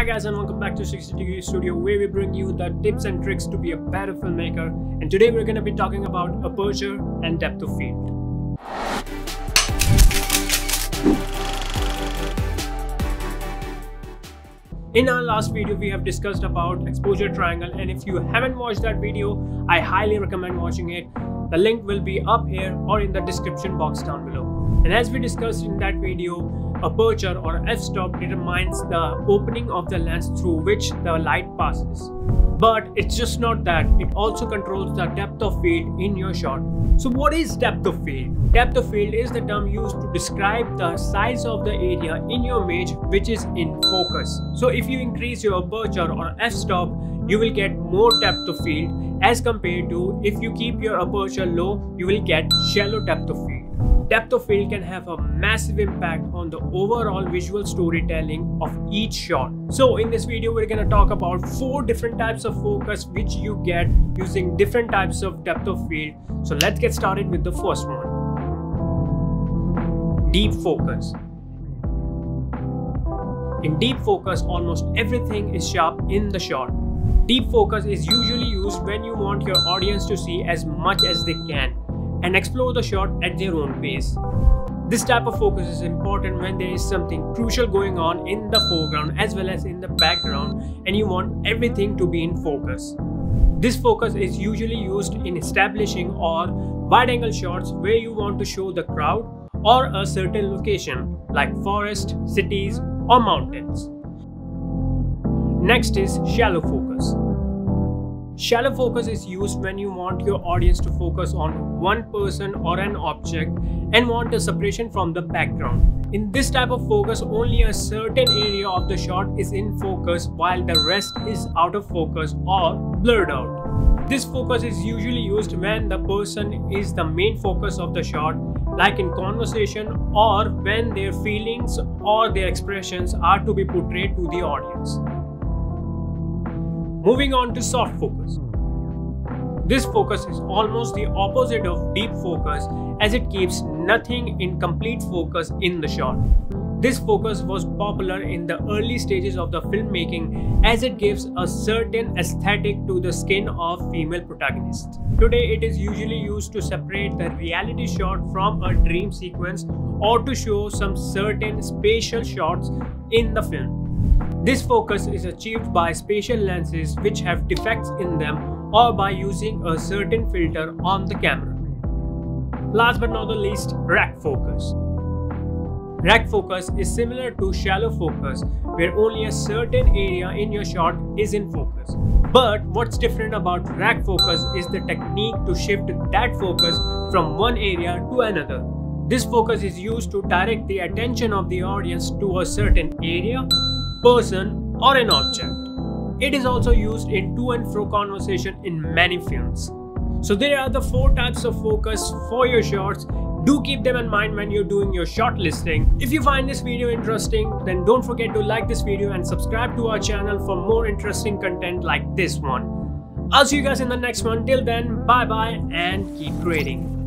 guys, and welcome back to 60 Degree Studio, where we bring you the tips and tricks to be a better filmmaker. And today we're going to be talking about aperture and depth of field. In our last video, we have discussed about exposure triangle, and if you haven't watched that video, I highly recommend watching it. The link will be up here or in the description box down below. And as we discussed in that video, aperture or f-stop determines the opening of the lens through which the light passes. But it's just not that, it also controls the depth of field in your shot. So what is depth of field? Depth of field is the term used to describe the size of the area in your image which is in focus. So if you increase your aperture or f-stop, you will get more depth of field as compared to if you keep your aperture low, you will get shallow depth of field. Depth of field can have a massive impact on the overall visual storytelling of each shot. So in this video, we're going to talk about 4 different types of focus which you get using different types of depth of field. So let's get started with the first one. Deep focus. In deep focus, almost everything is sharp in the shot. Deep focus is usually used when you want your audience to see as much as they can and explore the shot at their own pace. This type of focus is important when there is something crucial going on in the foreground as well as in the background and you want everything to be in focus. This focus is usually used in establishing or wide-angle shots where you want to show the crowd or a certain location like forest, cities or mountains. Next is shallow focus. Shallow focus is used when you want your audience to focus on one person or an object and want a separation from the background. In this type of focus, only a certain area of the shot is in focus while the rest is out of focus or blurred out. This focus is usually used when the person is the main focus of the shot, like in conversation or when their feelings or their expressions are to be portrayed to the audience. Moving on to soft focus. This focus is almost the opposite of deep focus as it keeps nothing in complete focus in the shot. This focus was popular in the early stages of the filmmaking as it gives a certain aesthetic to the skin of female protagonists. Today it is usually used to separate the reality shot from a dream sequence or to show some certain spatial shots in the film. This focus is achieved by spatial lenses which have defects in them or by using a certain filter on the camera. Last but not the least, rack focus. Rack focus is similar to shallow focus where only a certain area in your shot is in focus. But what's different about rack focus is the technique to shift that focus from one area to another. This focus is used to direct the attention of the audience to a certain area, person or an object. It is also used in to and fro conversation in many films. So there are the 4 types of focus for your shots. Do keep them in mind when you're doing your shot listing. If you find this video interesting, then don't forget to like this video and subscribe to our channel for more interesting content like this one. I'll see you guys in the next one. Till then, bye bye and keep creating.